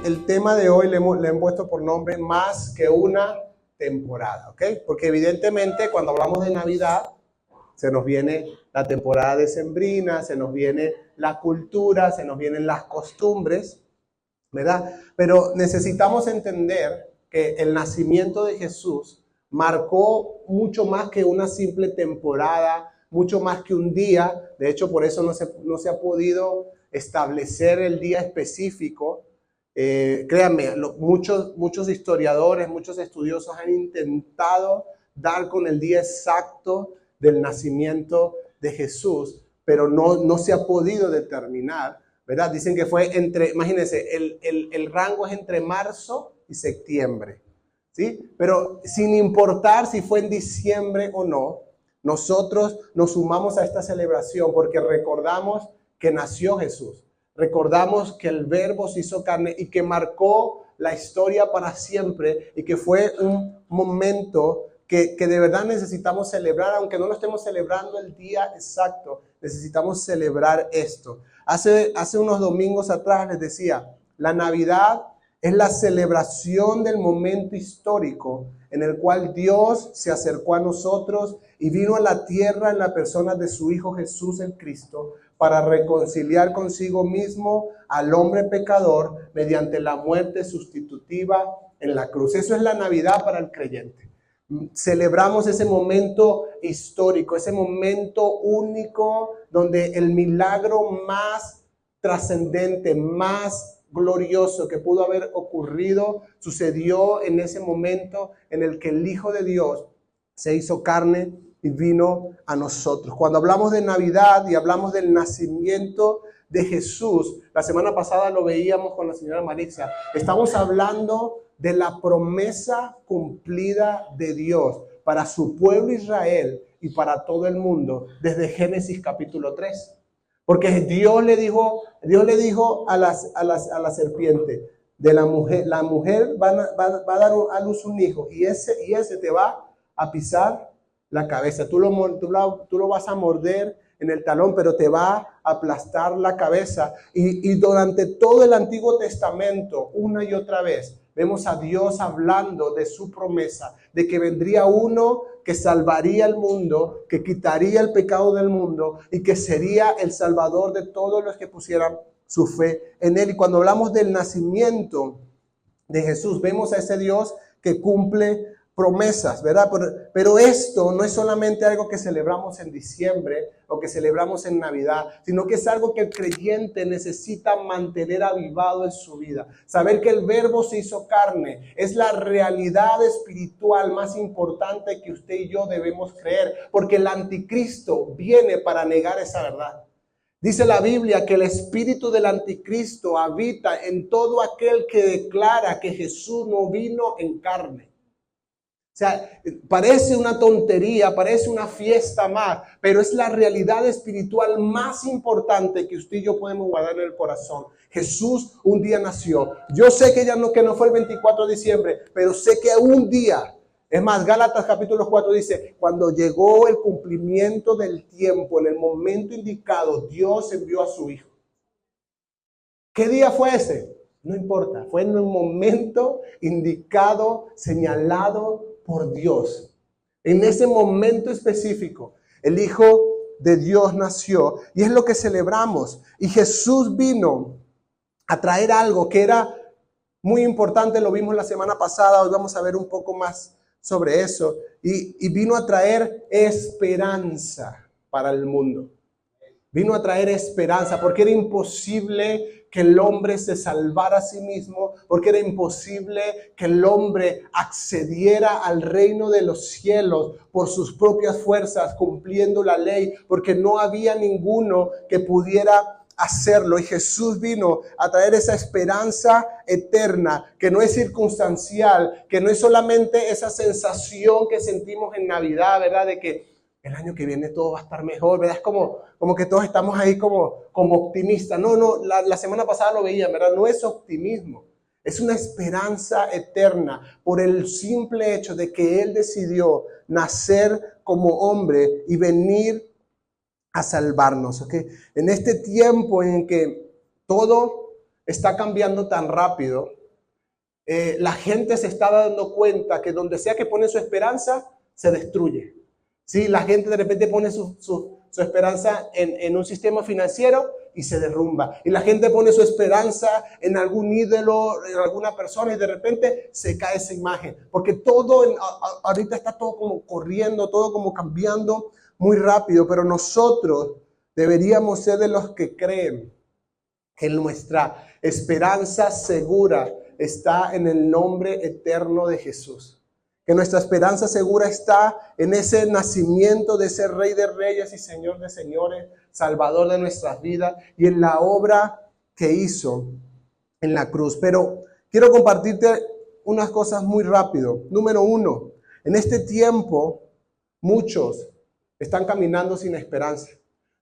el tema de hoy le han puesto por nombre Más que una temporada, ¿ok? Porque evidentemente cuando hablamos de Navidad, se nos viene la temporada decembrina, se nos viene la cultura, se nos vienen las costumbres, ¿verdad? Pero necesitamos entender que el nacimiento de Jesús marcó mucho más que una simple temporada, mucho más que un día. De hecho, por eso no se ha podido establecer el día específico. Créanme, muchos historiadores, muchos estudiosos han intentado dar con el día exacto del nacimiento de Jesús, pero no se ha podido determinar, ¿verdad? Dicen que fue imagínense, el rango es entre marzo y septiembre, ¿sí? Pero sin importar si fue en diciembre o no, nosotros nos sumamos a esta celebración porque recordamos que nació Jesús. Recordamos que el Verbo se hizo carne y que marcó la historia para siempre y que fue un momento que de verdad necesitamos celebrar, aunque no lo estemos celebrando el día exacto, necesitamos celebrar esto. Hace unos domingos atrás les decía, la Navidad es la celebración del momento histórico en el cual Dios se acercó a nosotros y vino a la tierra en la persona de su Hijo Jesús el Cristo para reconciliar consigo mismo al hombre pecador mediante la muerte sustitutiva en la cruz. Eso es la Navidad para el creyente. Celebramos ese momento histórico, ese momento único donde el milagro más trascendente, más glorioso que pudo haber ocurrido, sucedió en ese momento en el que el Hijo de Dios se hizo carne y vino a nosotros. Cuando hablamos de Navidad y hablamos del nacimiento de Jesús, la semana pasada lo veíamos con la señora Marixa, estamos hablando de la promesa cumplida de Dios para su pueblo Israel y para todo el mundo desde Génesis capítulo 3. Porque Dios le dijo a la serpiente, de la mujer va a dar a luz un hijo y ese te va a pisar la cabeza. Tú lo vas a morder en el talón, pero te va a aplastar la cabeza. Y durante todo el Antiguo Testamento, una y otra vez, vemos a Dios hablando de su promesa, de que vendría uno que salvaría al mundo, que quitaría el pecado del mundo y que sería el salvador de todos los que pusieran su fe en él. Y cuando hablamos del nacimiento de Jesús, vemos a ese Dios que cumple promesas, ¿verdad? Pero esto no es solamente algo que celebramos en diciembre o que celebramos en Navidad, sino que es algo que el creyente necesita mantener avivado en su vida. Saber que el Verbo se hizo carne es la realidad espiritual más importante que usted y yo debemos creer, porque el anticristo viene para negar esa verdad. Dice la Biblia que el espíritu del anticristo habita en todo aquel que declara que Jesús no vino en carne. O sea, parece una tontería, parece una fiesta más, pero es la realidad espiritual más importante que usted y yo podemos guardar en el corazón. Jesús un día nació. Yo sé que no fue el 24 de diciembre, pero sé que un día, es más, Gálatas capítulo 4 dice, cuando llegó el cumplimiento del tiempo, en el momento indicado, Dios envió a su Hijo. ¿Qué día fue ese? No importa, fue en un momento indicado, señalado por Dios. En ese momento específico, el Hijo de Dios nació y es lo que celebramos. Y Jesús vino a traer algo que era muy importante, lo vimos la semana pasada, hoy vamos a ver un poco más sobre eso. Y vino a traer esperanza para el mundo. Vino a traer esperanza porque era imposible que el hombre se salvara a sí mismo, porque era imposible que el hombre accediera al reino de los cielos por sus propias fuerzas, cumpliendo la ley, porque no había ninguno que pudiera hacerlo. Y Jesús vino a traer esa esperanza eterna, que no es circunstancial, que no es solamente esa sensación que sentimos en Navidad, ¿verdad? De que el año que viene todo va a estar mejor, ¿verdad? Es como que todos estamos ahí como optimistas. No, la semana pasada lo veían, ¿verdad? No es optimismo, es una esperanza eterna por el simple hecho de que Él decidió nacer como hombre y venir a salvarnos, ¿ok? En este tiempo en que todo está cambiando tan rápido, la gente se está dando cuenta que donde sea que pone su esperanza, se destruye. ¿Sí? La gente de repente pone su esperanza en un sistema financiero y se derrumba. Y la gente pone su esperanza en algún ídolo, en alguna persona, y de repente se cae esa imagen. Porque ahorita está todo como corriendo, todo como cambiando muy rápido, pero nosotros deberíamos ser de los que creen que nuestra esperanza segura está en el nombre eterno de Jesús. Que nuestra esperanza segura está en ese nacimiento de ese Rey de Reyes y Señor de Señores, Salvador de nuestras vidas, y en la obra que hizo en la cruz. Pero quiero compartirte unas cosas muy rápido. Número 1, en este tiempo muchos están caminando sin esperanza.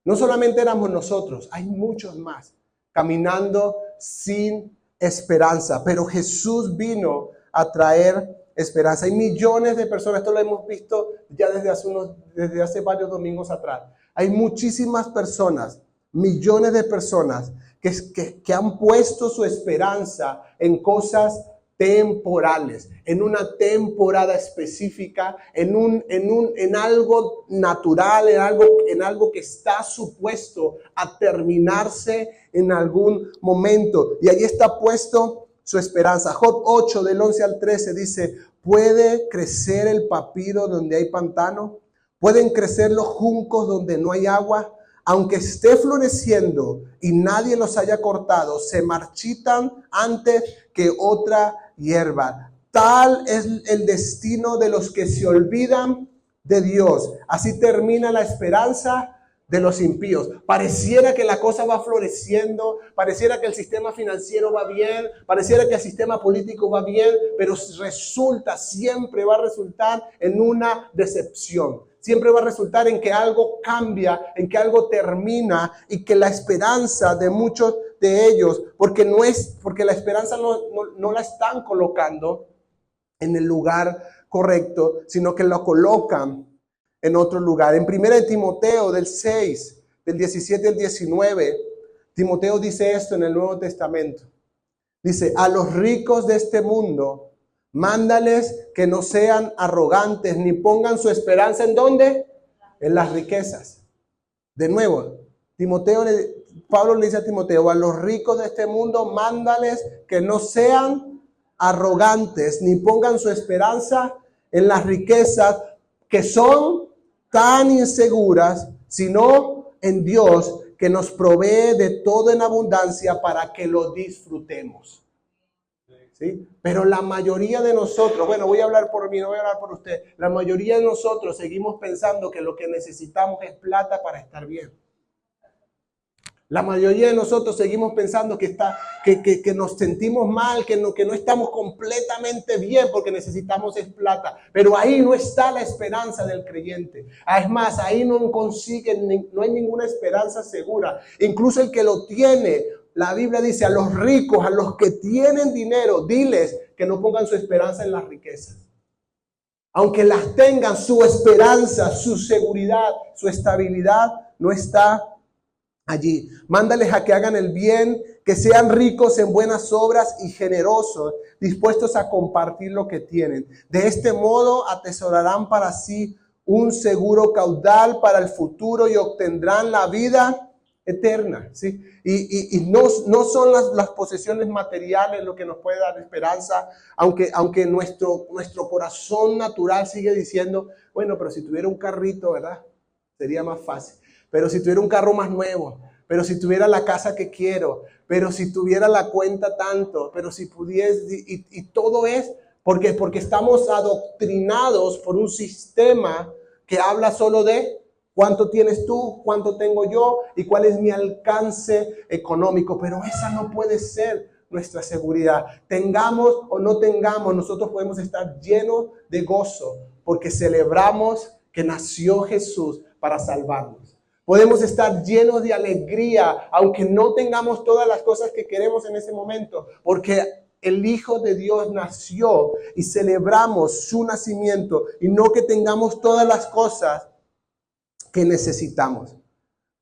No solamente éramos nosotros, hay muchos más caminando sin esperanza, pero Jesús vino a traer esperanza. Hay millones de personas, esto lo hemos visto ya desde hace varios domingos atrás. Hay muchísimas personas, millones de personas que han puesto su esperanza en cosas temporales, en una temporada específica, en algo natural, en algo que está supuesto a terminarse en algún momento. Y ahí está puesto su esperanza. Job 8, del 11 al 13 dice: ¿puede crecer el papiro donde hay pantano? ¿Pueden crecer los juncos donde no hay agua? Aunque esté floreciendo y nadie los haya cortado, se marchitan antes que otra hierba. Tal es el destino de los que se olvidan de Dios. Así termina la esperanza de los impíos. Pareciera que la cosa va floreciendo, pareciera que el sistema financiero va bien, pareciera que el sistema político va bien, pero siempre va a resultar en una decepción. Siempre va a resultar en que algo cambia, en que algo termina, y que la esperanza de muchos de ellos, porque la esperanza no la están colocando en el lugar correcto, sino que la colocan en otro lugar. En 1 Timoteo del 6, del 17 al 19, Timoteo dice esto en el Nuevo Testamento. Dice: a los ricos de este mundo, mándales que no sean arrogantes, ni pongan su esperanza ¿en dónde? En las riquezas. De nuevo, Pablo le dice a Timoteo: a los ricos de este mundo, mándales que no sean arrogantes, ni pongan su esperanza en las riquezas que son tan inseguras, sino en Dios, que nos provee de todo en abundancia para que lo disfrutemos. ¿Sí? Pero la mayoría de nosotros, bueno, voy a hablar por mí, no voy a hablar por usted, la mayoría de nosotros seguimos pensando que lo que necesitamos es plata para estar bien. La mayoría de nosotros seguimos pensando que nos sentimos mal, que no estamos completamente bien porque necesitamos es plata. Pero ahí no está la esperanza del creyente. Es más, ahí no hay ninguna esperanza segura. Incluso el que lo tiene, la Biblia dice: a los ricos, a los que tienen dinero, diles que no pongan su esperanza en las riquezas. Aunque las tengan, su esperanza, su seguridad, su estabilidad no está allí. Mándales a que hagan el bien, que sean ricos en buenas obras y generosos, dispuestos a compartir lo que tienen. De este modo atesorarán para sí un seguro caudal para el futuro y obtendrán la vida eterna. ¿Sí? Y no son las posesiones materiales lo que nos puede dar esperanza, aunque nuestro corazón natural sigue diciendo: bueno, pero si tuviera un carrito, ¿verdad? Sería más fácil. Pero si tuviera un carro más nuevo, pero si tuviera la casa que quiero, pero si tuviera la cuenta tanto, pero si pudiese, y todo es porque estamos adoctrinados por un sistema que habla solo de cuánto tienes tú, cuánto tengo yo y cuál es mi alcance económico. Pero esa no puede ser nuestra seguridad. Tengamos o no tengamos, nosotros podemos estar llenos de gozo porque celebramos que nació Jesús para salvarnos. Podemos estar llenos de alegría, aunque no tengamos todas las cosas que queremos en ese momento, porque el Hijo de Dios nació y celebramos su nacimiento, y no que tengamos todas las cosas que necesitamos.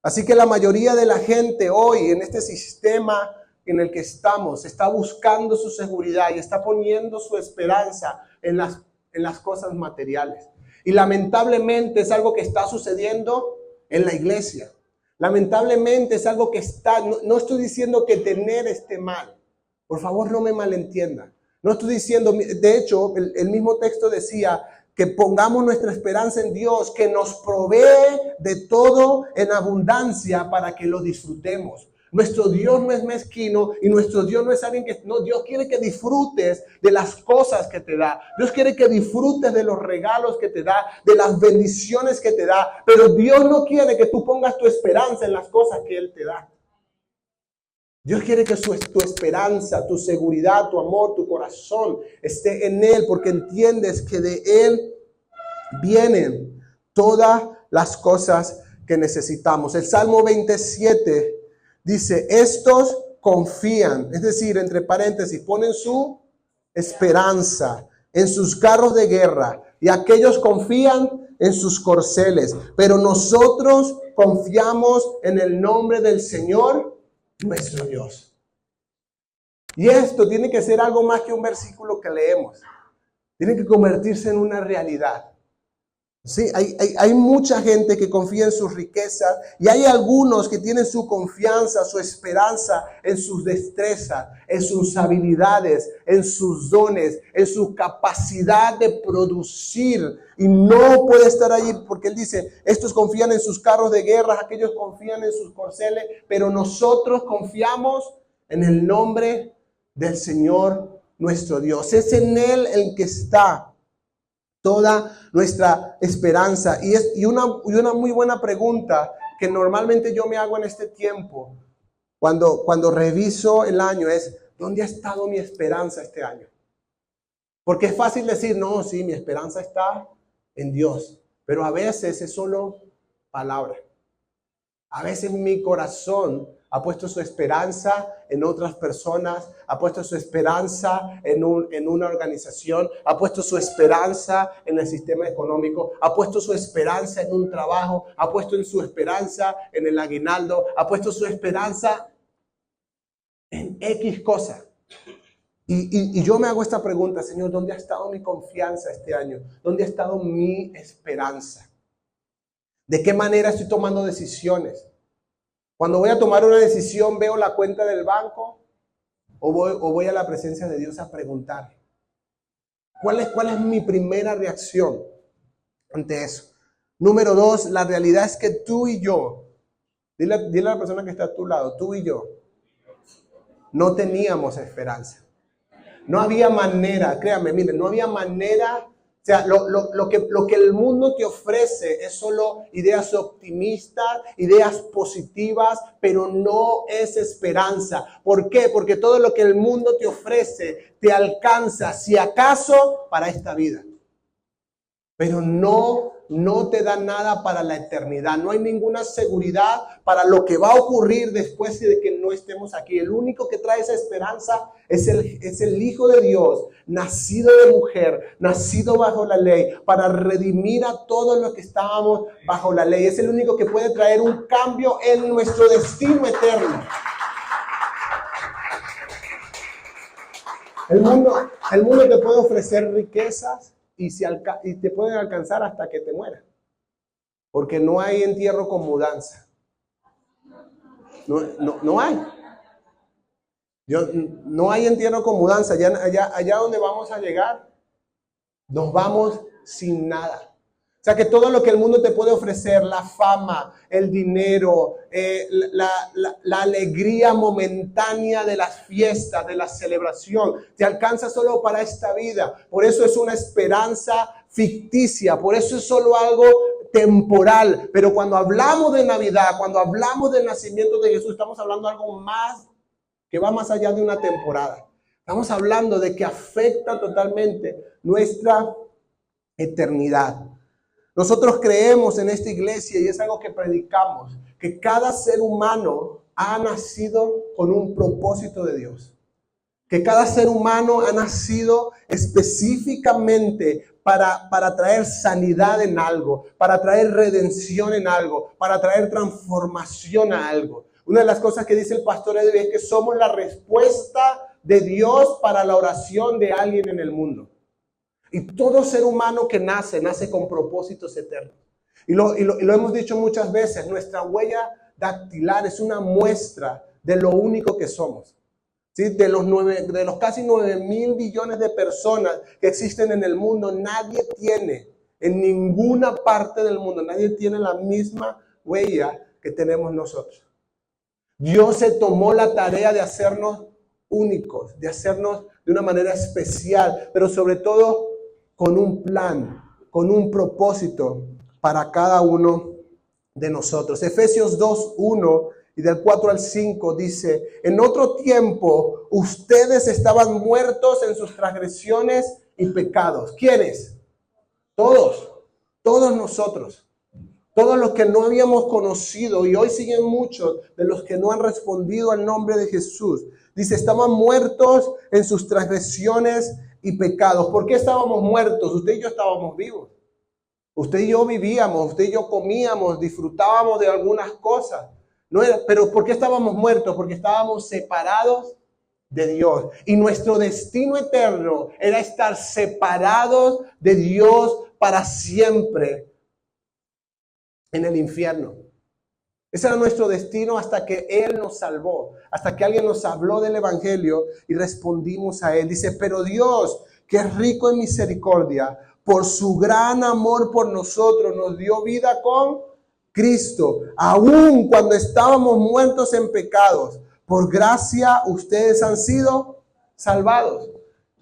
Así que la mayoría de la gente hoy en este sistema en el que estamos está buscando su seguridad y está poniendo su esperanza en las cosas materiales. Y lamentablemente es algo que está sucediendo en la iglesia. Lamentablemente es algo que está, no estoy diciendo que tener esté mal. Por favor, no me malentiendan. No estoy diciendo, de hecho, el mismo texto decía que pongamos nuestra esperanza en Dios, que nos provee de todo en abundancia para que lo disfrutemos. Nuestro Dios no es mezquino y nuestro Dios no es alguien que... No, Dios quiere que disfrutes de las cosas que te da. Dios quiere que disfrutes de los regalos que te da, de las bendiciones que te da. Pero Dios no quiere que tú pongas tu esperanza en las cosas que Él te da. Dios quiere que tu esperanza, tu seguridad, tu amor, tu corazón esté en Él, porque entiendes que de Él vienen todas las cosas que necesitamos. El Salmo 27 dice, estos confían, es decir, entre paréntesis, ponen su esperanza en sus carros de guerra, y aquellos confían en sus corceles, pero nosotros confiamos en el nombre del Señor nuestro Dios. Y esto tiene que ser algo más que un versículo que leemos. Tiene que convertirse en una realidad. Sí, hay mucha gente que confía en sus riquezas y hay algunos que tienen su confianza, su esperanza en sus destrezas, en sus habilidades, en sus dones, en su capacidad de producir. Y no puede estar allí porque él dice, estos confían en sus carros de guerra, aquellos confían en sus corceles, pero nosotros confiamos en el nombre del Señor nuestro Dios. Es en Él el que está toda nuestra esperanza. Y una muy buena pregunta que normalmente yo me hago en este tiempo, cuando reviso el año, es, ¿dónde ha estado mi esperanza este año? Porque es fácil decir, no, sí, mi esperanza está en Dios. Pero a veces es solo palabra. A veces mi corazón ha puesto su esperanza en otras personas, ha puesto su esperanza en una organización, ha puesto su esperanza en el sistema económico, ha puesto su esperanza en un trabajo, ha puesto en su esperanza en el aguinaldo, ha puesto su esperanza en X cosa. Y yo me hago esta pregunta, Señor, ¿dónde ha estado mi confianza este año? ¿Dónde ha estado mi esperanza? ¿De qué manera estoy tomando decisiones? Cuando voy a tomar una decisión, ¿veo la cuenta del banco o voy a la presencia de Dios a preguntar? ¿Cuál es mi primera reacción ante eso? Número 2, la realidad es que tú y yo, dile a la persona que está a tu lado, tú y yo, no teníamos esperanza. No había manera, créanme, miren, no había manera. O sea, lo que el mundo te ofrece es solo ideas optimistas, ideas positivas, pero no es esperanza. ¿Por qué? Porque todo lo que el mundo te ofrece te alcanza, si acaso, para esta vida. Pero no te da nada para la eternidad. No hay ninguna seguridad para lo que va a ocurrir después de que no estemos aquí. El único que trae esa esperanza es el Hijo de Dios, nacido de mujer, nacido bajo la ley, para redimir a todos los que estábamos bajo la ley. Es el único que puede traer un cambio en nuestro destino eterno. El mundo te puede ofrecer riquezas y te pueden alcanzar hasta que te mueras. Porque no hay entierro con mudanza. No hay. No hay entierro con mudanza. Allá donde vamos a llegar, nos vamos sin nada. O sea que todo lo que el mundo te puede ofrecer, la fama, el dinero, la alegría momentánea de las fiestas, de la celebración, te alcanza solo para esta vida. Por eso es una esperanza ficticia, por eso es solo algo temporal. Pero cuando hablamos de Navidad, cuando hablamos del nacimiento de Jesús, estamos hablando de algo más que va más allá de una temporada. Estamos hablando de que afecta totalmente nuestra eternidad. Nosotros creemos en esta iglesia y es algo que predicamos, que cada ser humano ha nacido con un propósito de Dios. Que cada ser humano ha nacido específicamente para traer sanidad en algo, para traer redención en algo, para traer transformación a algo. Una de las cosas que dice el pastor Edwin es que somos la respuesta de Dios para la oración de alguien en el mundo. Y todo ser humano que nace con propósitos eternos. Y lo hemos dicho muchas veces, nuestra huella dactilar es una muestra de lo único que somos. ¿Sí? De los casi 9,000 billones de personas que existen en el mundo, nadie tiene, en ninguna parte del mundo, nadie tiene la misma huella que tenemos nosotros. Dios se tomó la tarea de hacernos únicos, de hacernos de una manera especial, pero sobre todo con un plan, con un propósito para cada uno de nosotros. Efesios 2:1 y del 4 al 5 dice: en otro tiempo ustedes estaban muertos en sus transgresiones y pecados. ¿Quiénes? Todos nosotros. Todos los que no habíamos conocido, y hoy siguen muchos de los que no han respondido al nombre de Jesús. Dice, estaban muertos en sus transgresiones y pecados. ¿Por qué estábamos muertos? Usted y yo estábamos vivos. Usted y yo vivíamos, usted y yo comíamos, disfrutábamos de algunas cosas. Pero ¿por qué estábamos muertos? Porque estábamos separados de Dios. Y nuestro destino eterno era estar separados de Dios para siempre en el infierno. Ese era nuestro destino hasta que Él nos salvó, hasta que alguien nos habló del Evangelio y respondimos a Él. Dice, pero Dios, que es rico en misericordia, por su gran amor por nosotros, nos dio vida con Cristo, aun cuando estábamos muertos en pecados. Por gracia ustedes han sido salvados.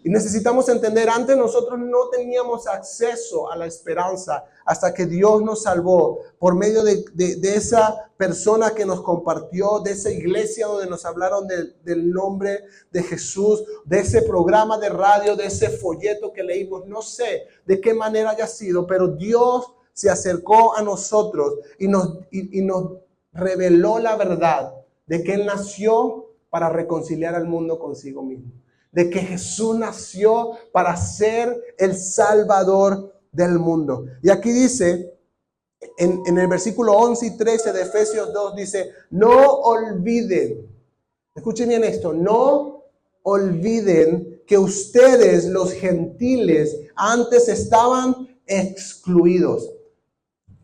Y necesitamos entender, antes nosotros no teníamos acceso a la esperanza hasta que Dios nos salvó por medio de esa persona que nos compartió, de esa iglesia donde nos hablaron del nombre de Jesús, de ese programa de radio, de ese folleto que leímos. No sé de qué manera haya sido, pero Dios se acercó a nosotros y nos reveló la verdad de que Él nació para reconciliar al mundo consigo mismo. De que Jesús nació para ser el Salvador del mundo. Y aquí dice, en el versículo 11 y 13 de Efesios 2, dice, no olviden, escuchen bien esto, no olviden que ustedes, los gentiles, antes estaban excluidos.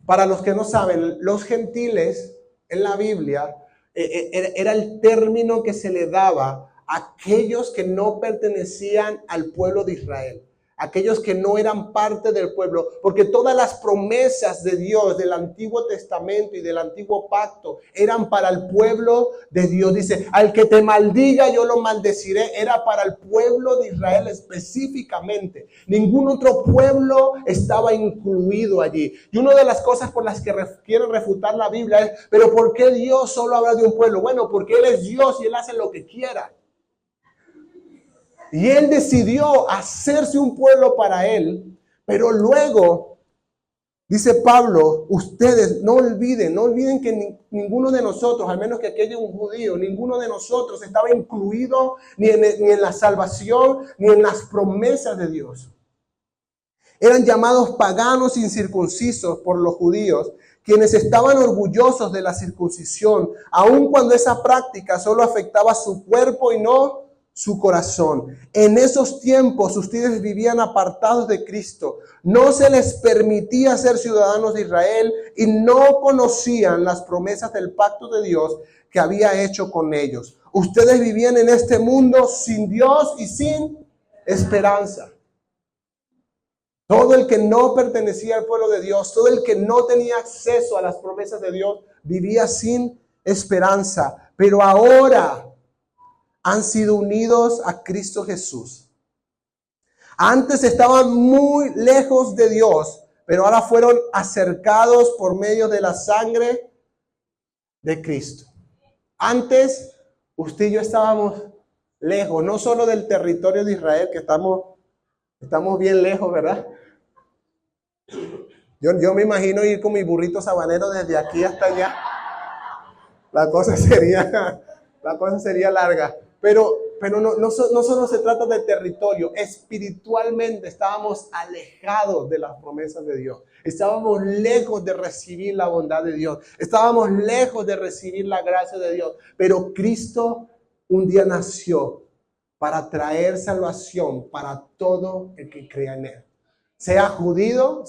Para los que no saben, los gentiles en la Biblia era el término que se le daba aquellos que no pertenecían al pueblo de Israel, aquellos que no eran parte del pueblo, porque todas las promesas de Dios del Antiguo Testamento y del Antiguo Pacto eran para el pueblo de Dios. Dice, al que te maldiga yo lo maldeciré, era para el pueblo de Israel específicamente. Ningún otro pueblo estaba incluido allí. Y una de las cosas por las que quieren refutar la Biblia es, pero ¿por qué Dios solo habla de un pueblo? Bueno, porque Él es Dios y Él hace lo que quiera. Y Él decidió hacerse un pueblo para Él, pero luego, dice Pablo, ustedes no olviden que ninguno de nosotros, al menos que aquí haya un judío, ninguno de nosotros estaba incluido ni en la salvación, ni en las promesas de Dios. Eran llamados paganos incircuncisos por los judíos, quienes estaban orgullosos de la circuncisión, aun cuando esa práctica solo afectaba su cuerpo y no su corazón. En esos tiempos ustedes vivían apartados de Cristo. No se les permitía ser ciudadanos de Israel y no conocían las promesas del pacto de Dios que había hecho con ellos. Ustedes vivían en este mundo sin Dios y sin esperanza. Todo el que no pertenecía al pueblo de Dios, todo el que no tenía acceso a las promesas de Dios, vivía sin esperanza. Pero ahora han sido unidos a Cristo Jesús. Antes estaban muy lejos de Dios, pero ahora fueron acercados por medio de la sangre de Cristo. Antes, usted y yo estábamos lejos, no solo del territorio de Israel, que estamos bien lejos, ¿verdad? Yo me imagino ir con mi burrito sabanero desde aquí hasta allá. La cosa sería larga. Pero no solo se trata de territorio, espiritualmente estábamos alejados de las promesas de Dios. Estábamos lejos de recibir la bondad de Dios. Estábamos lejos de recibir la gracia de Dios. Pero Cristo un día nació para traer salvación para todo el que crea en Él. Sea judío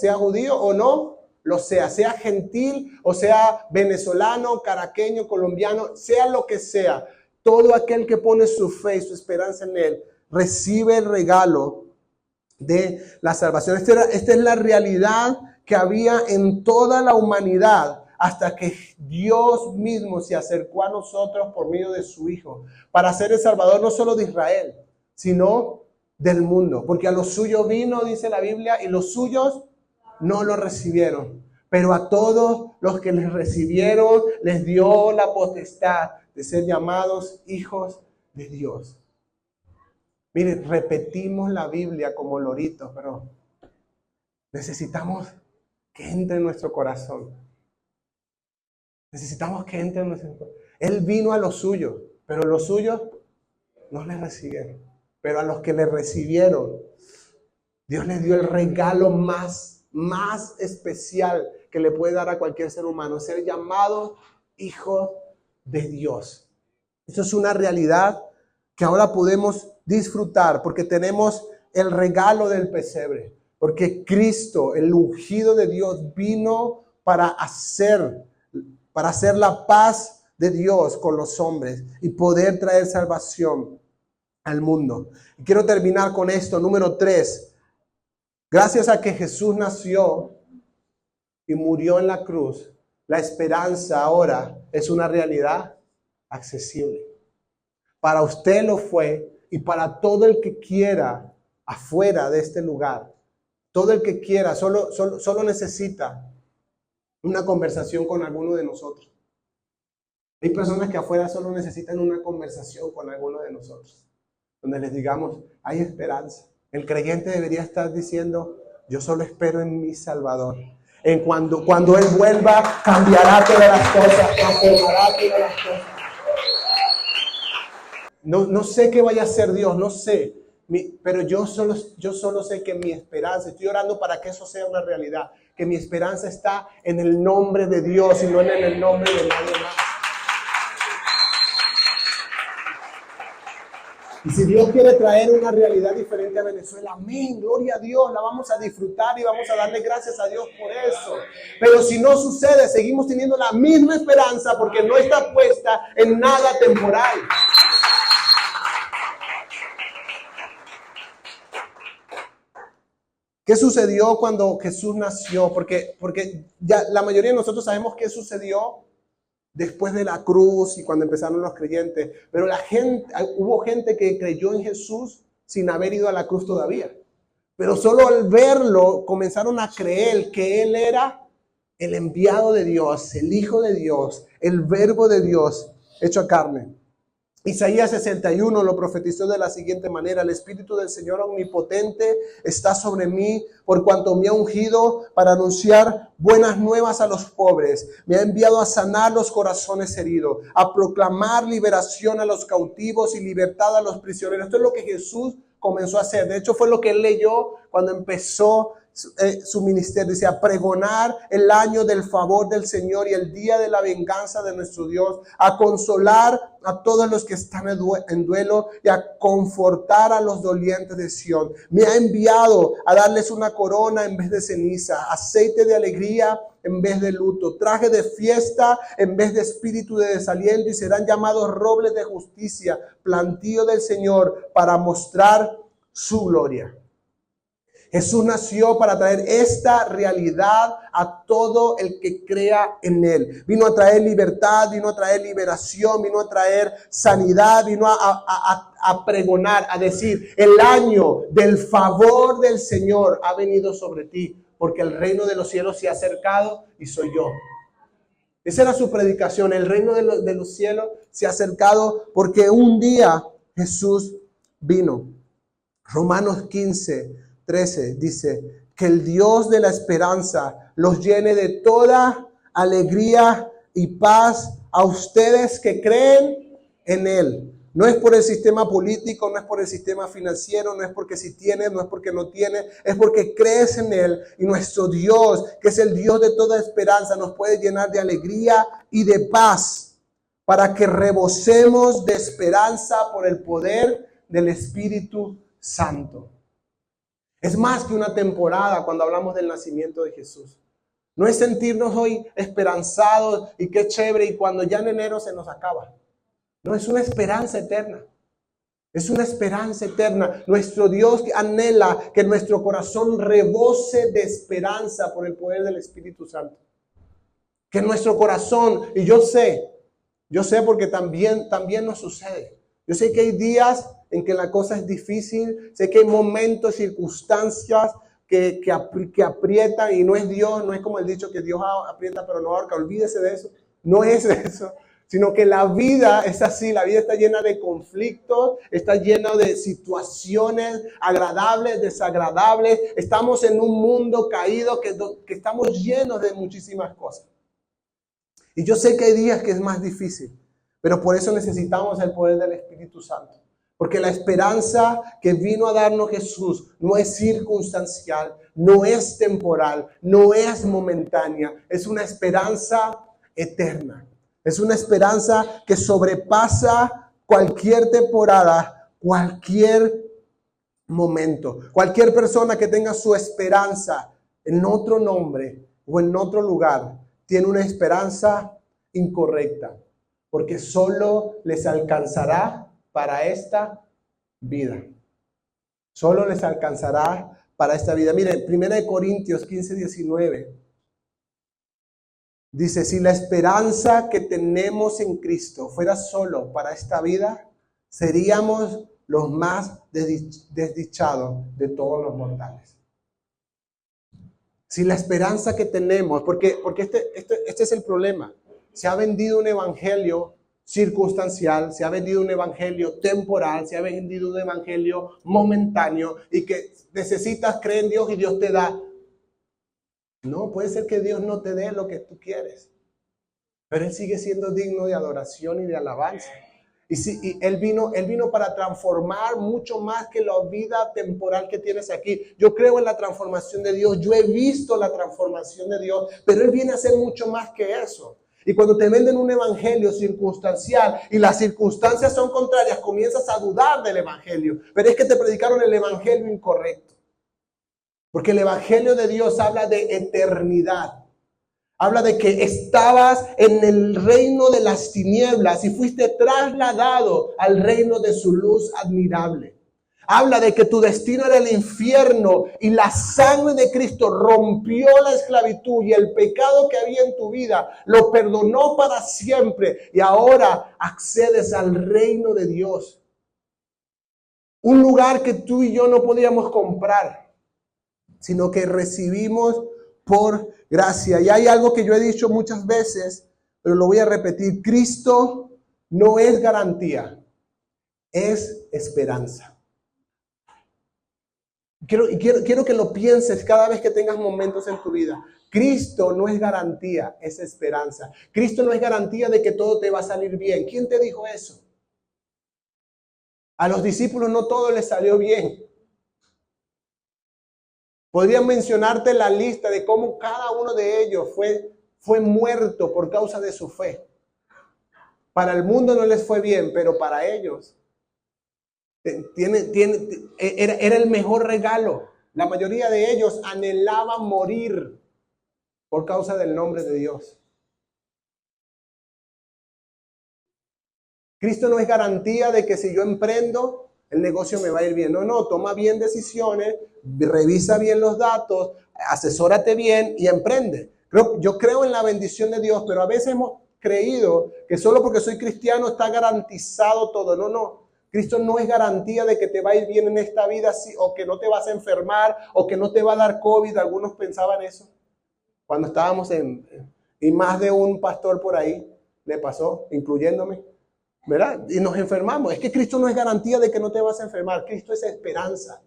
o no, lo sea gentil o sea venezolano, caraqueño, colombiano, sea lo que sea. Todo aquel que pone su fe y su esperanza en Él recibe el regalo de la salvación. Esta es la realidad que había en toda la humanidad hasta que Dios mismo se acercó a nosotros por medio de su Hijo para ser el Salvador no solo de Israel, sino del mundo. Porque a los suyos vino, dice la Biblia, y los suyos no lo recibieron. Pero a todos los que les recibieron les dio la potestad de ser llamados hijos de Dios. Miren, repetimos la Biblia como loritos, pero necesitamos que entre en nuestro corazón. Necesitamos que entre en nuestro corazón. Él vino a los suyos, pero los suyos no le recibieron. Pero a los que le recibieron, Dios les dio el regalo más especial que le puede dar a cualquier ser humano, ser llamados hijos de Dios. Eso es una realidad que ahora podemos disfrutar porque tenemos el regalo del pesebre, porque Cristo, el ungido de Dios, vino para hacer la paz de Dios con los hombres y poder traer salvación al mundo. Y quiero terminar con esto, número 3. Gracias a que Jesús nació y murió en la cruz, la esperanza ahora es una realidad accesible. Para usted lo fue y para todo el que quiera afuera de este lugar. Todo el que quiera solo necesita una conversación con alguno de nosotros. Hay personas que afuera solo necesitan una conversación con alguno de nosotros, donde les digamos, hay esperanza. El creyente debería estar diciendo, yo solo espero en mi Salvador. Cuando Él vuelva, cambiará todas las cosas, transformará todas las cosas. No sé qué vaya a hacer Dios, no sé. Pero yo solo sé que mi esperanza, estoy orando para que eso sea una realidad, que mi esperanza está en el nombre de Dios y no en el nombre de nadie más. Y si Dios quiere traer una realidad diferente a Venezuela, amén, gloria a Dios, la vamos a disfrutar y vamos a darle gracias a Dios por eso. Pero si no sucede, seguimos teniendo la misma esperanza porque no está puesta en nada temporal. ¿Qué sucedió cuando Jesús nació? Porque ya la mayoría de nosotros sabemos qué sucedió después de la cruz y cuando empezaron los creyentes. Pero hubo gente que creyó en Jesús sin haber ido a la cruz todavía. Pero solo al verlo comenzaron a creer que Él era el enviado de Dios, el Hijo de Dios, el Verbo de Dios hecho carne. Isaías 61 lo profetizó de la siguiente manera: el Espíritu del Señor Omnipotente está sobre mí, por cuanto me ha ungido para anunciar buenas nuevas a los pobres. Me ha enviado a sanar los corazones heridos, a proclamar liberación a los cautivos y libertad a los prisioneros. Esto es lo que Jesús comenzó a hacer. De hecho, fue lo que Él leyó cuando empezó su ministerio. Dice, a pregonar el año del favor del Señor y el día de la venganza de nuestro Dios, a consolar a todos los que están en duelo y a confortar a los dolientes de Sión. Me ha enviado a darles una corona en vez de ceniza, aceite de alegría en vez de luto, traje de fiesta en vez de espíritu de desaliento, y serán llamados robles de justicia, plantío del Señor, para mostrar su gloria. Jesús nació para traer esta realidad a todo el que crea en Él. Vino a traer libertad, vino a traer liberación, vino a traer sanidad, vino a pregonar, a decir, el año del favor del Señor ha venido sobre ti, porque el reino de los cielos se ha acercado y soy yo. Esa era su predicación, el reino de los cielos se ha acercado porque un día Jesús vino. Romanos 15:13 dice, que el Dios de la esperanza los llene de toda alegría y paz a ustedes que creen en Él, No es por el sistema político, no es por el sistema financiero, no es porque si tienes, no es porque no tienes, es porque crees en Él. Y nuestro Dios, que es el Dios de toda esperanza, nos puede llenar de alegría y de paz para que rebosemos de esperanza por el poder del Espíritu Santo. Es más que una temporada cuando hablamos del nacimiento de Jesús. No es sentirnos hoy esperanzados y qué chévere y cuando ya en enero se nos acaba. No, es una esperanza eterna. Es una esperanza eterna. Nuestro Dios anhela que nuestro corazón rebose de esperanza por el poder del Espíritu Santo. Que nuestro corazón, y yo sé porque también nos sucede. Yo sé que hay días en que la cosa es difícil, sé que hay momentos, circunstancias que aprietan y no es Dios, no es como el dicho que Dios aprieta pero no ahorca, olvídese de eso, no es eso. Sino que la vida es así, la vida está llena de conflictos, está llena de situaciones agradables, desagradables. Estamos en un mundo caído que estamos llenos de muchísimas cosas. Y yo sé que hay días que es más difícil, pero por eso necesitamos el poder del Espíritu Santo. Porque la esperanza que vino a darnos Jesús no es circunstancial, no es temporal, no es momentánea, es una esperanza eterna. Es una esperanza que sobrepasa cualquier temporada, cualquier momento. Cualquier persona que tenga su esperanza en otro nombre o en otro lugar, tiene una esperanza incorrecta, porque solo les alcanzará para esta vida. Solo les alcanzará para esta vida. Miren, 1 Corintios 15:19. Dice, si la esperanza que tenemos en Cristo fuera solo para esta vida, seríamos los más desdichados de todos los mortales. Si la esperanza que tenemos, porque este es el problema, se ha vendido un evangelio circunstancial, se ha vendido un evangelio temporal, se ha vendido un evangelio momentáneo y que necesitas creer en Dios y Dios te da. No, puede ser que Dios no te dé lo que tú quieres, pero Él sigue siendo digno de adoración y de alabanza. Y Él vino para transformar mucho más que la vida temporal que tienes aquí. Yo creo en la transformación de Dios, yo he visto la transformación de Dios, pero Él viene a hacer mucho más que eso. Y cuando te venden un evangelio circunstancial y las circunstancias son contrarias, comienzas a dudar del evangelio. Pero es que te predicaron el evangelio incorrecto. Porque el evangelio de Dios habla de eternidad. Habla de que estabas en el reino de las tinieblas y fuiste trasladado al reino de su luz admirable. Habla de que tu destino era el infierno y la sangre de Cristo rompió la esclavitud y el pecado que había en tu vida lo perdonó para siempre y ahora accedes al reino de Dios. Un lugar que tú y yo no podíamos comprar, sino que recibimos por gracia. Y hay algo que yo he dicho muchas veces, pero lo voy a repetir. Cristo no es garantía, es esperanza. Quiero que lo pienses cada vez que tengas momentos en tu vida. Cristo no es garantía, es esperanza. Cristo no es garantía de que todo te va a salir bien. ¿Quién te dijo eso? A los discípulos no todo les salió bien. Podrían mencionarte la lista de cómo cada uno de ellos fue muerto por causa de su fe. Para el mundo no les fue bien, pero para ellos era el mejor regalo. La mayoría de ellos anhelaban morir por causa del nombre de Dios. Cristo no es garantía de que si yo emprendo, el negocio me va a ir bien. No, toma bien decisiones, revisa bien los datos, asesórate bien y emprende. Yo creo en la bendición de Dios, pero a veces hemos creído que solo porque soy cristiano está garantizado todo. No. Cristo no es garantía de que te va a ir bien en esta vida, o que no te vas a enfermar, o que no te va a dar COVID. Algunos pensaban eso. Cuando estábamos y más de un pastor por ahí le pasó, incluyéndome. ¿Verdad? Y nos enfermamos. Es que Cristo no es garantía de que no te vas a enfermar. Cristo es esperanza.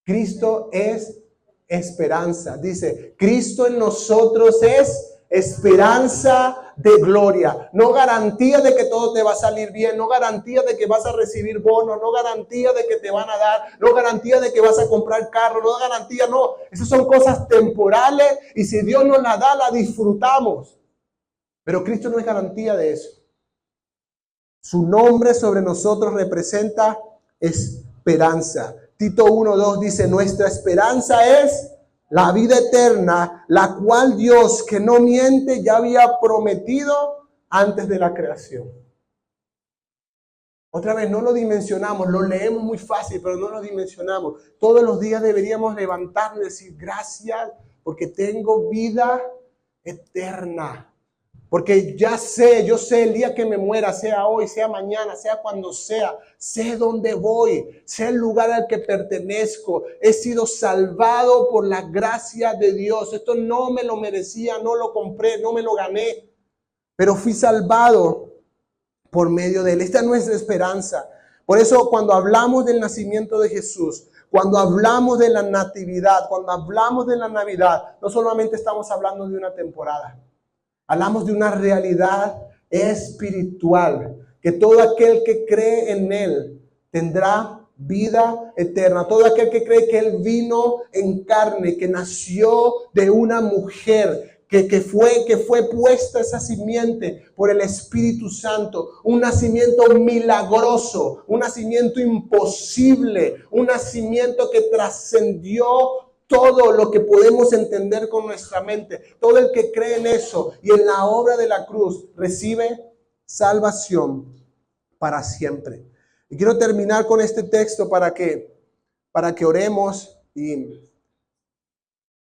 Cristo es esperanza. Dice, Cristo en nosotros es esperanza de gloria, no garantía de que todo te va a salir bien, no garantía de que vas a recibir bonos, no garantía de que te van a dar, no garantía de que vas a comprar carro, no garantía, no. Esas son cosas temporales y si Dios nos la da, la disfrutamos. Pero Cristo no es garantía de eso. Su nombre sobre nosotros representa esperanza. Tito 1:2 dice, nuestra esperanza es la vida eterna, la cual Dios, que no miente, ya había prometido antes de la creación. Otra vez, no lo dimensionamos, lo leemos muy fácil, pero no lo dimensionamos. Todos los días deberíamos levantarnos y decir, gracias, porque tengo vida eterna. Porque yo sé el día que me muera, sea hoy, sea mañana, sea cuando sea, sé dónde voy, sé el lugar al que pertenezco. He sido salvado por la gracia de Dios. Esto no me lo merecía, no lo compré, no me lo gané, pero fui salvado por medio de Él. Esta es nuestra esperanza. Por eso cuando hablamos del nacimiento de Jesús, cuando hablamos de la natividad, cuando hablamos de la Navidad, no solamente estamos hablando de una temporada. Hablamos de una realidad espiritual, que todo aquel que cree en Él tendrá vida eterna. Todo aquel que cree que Él vino en carne, que nació de una mujer, que fue puesta esa simiente por el Espíritu Santo, un nacimiento milagroso, un nacimiento imposible, un nacimiento que trascendió todo lo que podemos entender con nuestra mente. Todo el que cree en eso y en la obra de la cruz recibe salvación para siempre. Y quiero terminar con este texto para que oremos y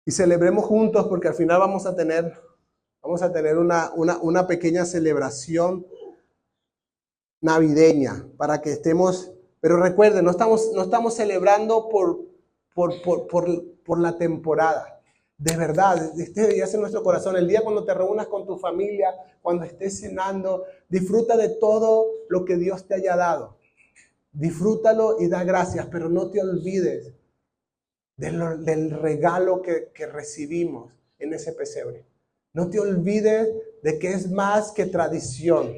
celebremos juntos, porque al final vamos a tener una pequeña celebración navideña para que estemos. Pero recuerden, no estamos celebrando por la temporada. De verdad, este debería ser nuestro corazón. El día cuando te reúnas con tu familia, cuando estés cenando, disfruta de todo lo que Dios te haya dado. Disfrútalo y da gracias, pero no te olvides del regalo que recibimos en ese pesebre. No te olvides de que es más que tradición,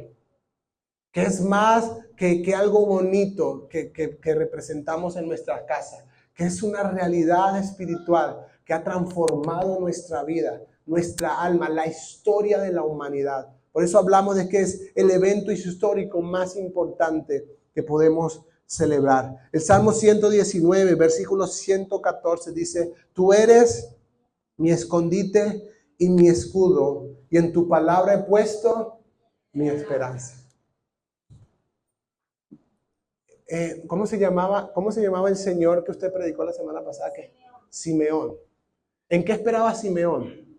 que es más que algo bonito que representamos en nuestras casas, que es una realidad espiritual que ha transformado nuestra vida, nuestra alma, la historia de la humanidad. Por eso hablamos de que es el evento histórico más importante que podemos celebrar. El Salmo 119, versículo 114 dice, tú eres mi escondite y mi escudo, y en tu palabra he puesto mi esperanza. ¿Cómo se llamaba el señor que usted predicó la semana pasada? Simeón. ¿En qué esperaba Simeón?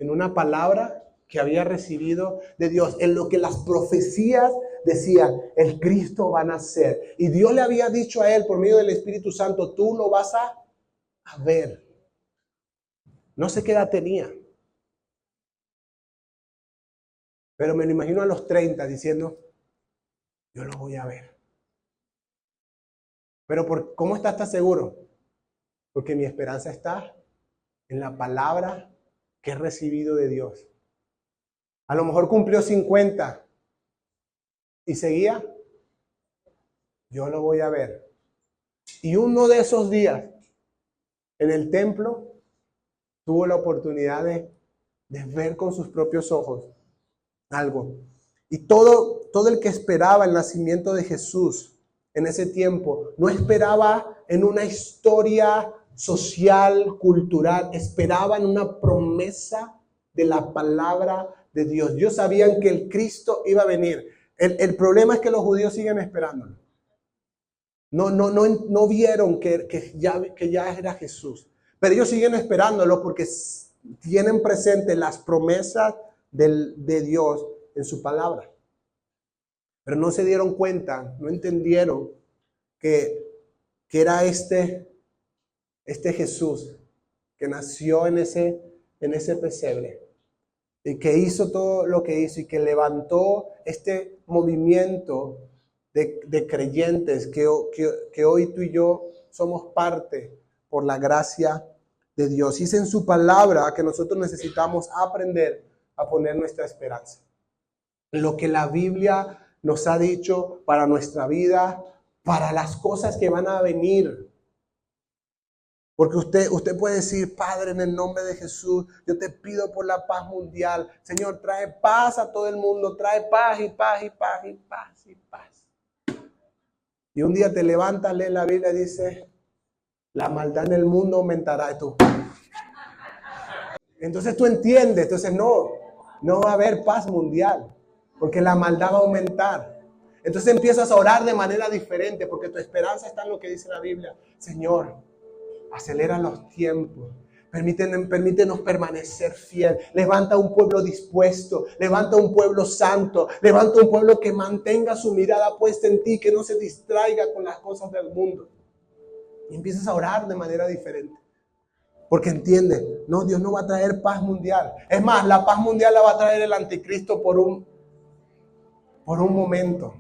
En una palabra que había recibido de Dios, en lo que las profecías decían, el Cristo va a nacer. Y Dios le había dicho a él por medio del Espíritu Santo, tú lo vas a ver. No sé qué edad tenía, pero me lo imagino a los 30 diciendo, yo lo voy a ver. Pero ¿cómo estás seguro? Porque mi esperanza está en la palabra que he recibido de Dios. A lo mejor cumplió 50 y seguía, yo lo voy a ver. Y uno de esos días en el templo tuvo la oportunidad de ver con sus propios ojos algo. Y todo el que esperaba el nacimiento de Jesús en ese tiempo, no esperaba en una historia social, cultural, esperaba en una promesa de la palabra de Dios. Ellos sabían que el Cristo iba a venir. El problema es que los judíos siguen esperándolo. No vieron que ya era Jesús. Pero ellos siguen esperándolo porque tienen presente las promesas de Dios en su palabra. Pero no se dieron cuenta, no entendieron que era este Jesús que nació en ese pesebre y que hizo todo lo que hizo y que levantó este movimiento de creyentes que hoy tú y yo somos parte por la gracia de Dios. Y es en su palabra que nosotros necesitamos aprender a poner nuestra esperanza. Lo que la Biblia nos ha dicho para nuestra vida, para las cosas que van a venir. Porque usted puede decir, Padre, en el nombre de Jesús, yo te pido por la paz mundial. Señor, trae paz a todo el mundo, trae paz y paz y paz y paz y paz. Y un día te levantas, lees la Biblia y dices, la maldad en el mundo aumentará. Y tú. Entonces tú entiendes, entonces no va a haber paz mundial, porque la maldad va a aumentar. Entonces empiezas a orar de manera diferente, porque tu esperanza está en lo que dice la Biblia. Señor, acelera los tiempos. Permítenos permanecer fiel. Levanta un pueblo dispuesto. Levanta un pueblo santo. Levanta un pueblo que mantenga su mirada puesta en ti, que no se distraiga con las cosas del mundo. Y empiezas a orar de manera diferente. Porque entiendes, no, Dios no va a traer paz mundial. Es más, la paz mundial la va a traer el anticristo por un momento.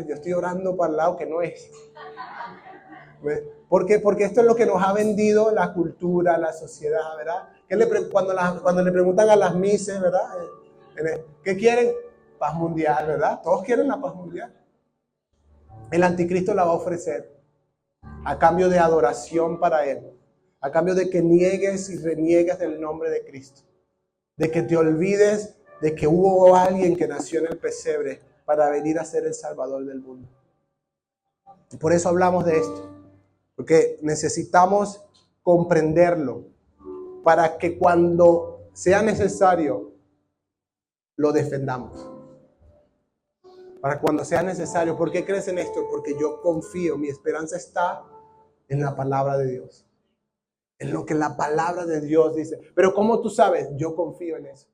Yo estoy orando para el lado que no es. ¿Por qué? Porque esto es lo que nos ha vendido la cultura, la sociedad, ¿verdad? Cuando le preguntan a las mises, ¿verdad? ¿Qué quieren? Paz mundial, ¿verdad? Todos quieren la paz mundial. El anticristo la va a ofrecer a cambio de adoración para él, a cambio de que niegues y reniegues del nombre de Cristo, de que te olvides de que hubo alguien que nació en el pesebre para venir a ser el Salvador del mundo. Y por eso hablamos de esto, porque necesitamos comprenderlo para que cuando sea necesario lo defendamos. Para cuando sea necesario. ¿Por qué crees en esto? Porque yo confío, mi esperanza está en la palabra de Dios, en lo que la palabra de Dios dice. Pero ¿cómo tú sabes? Yo confío en eso.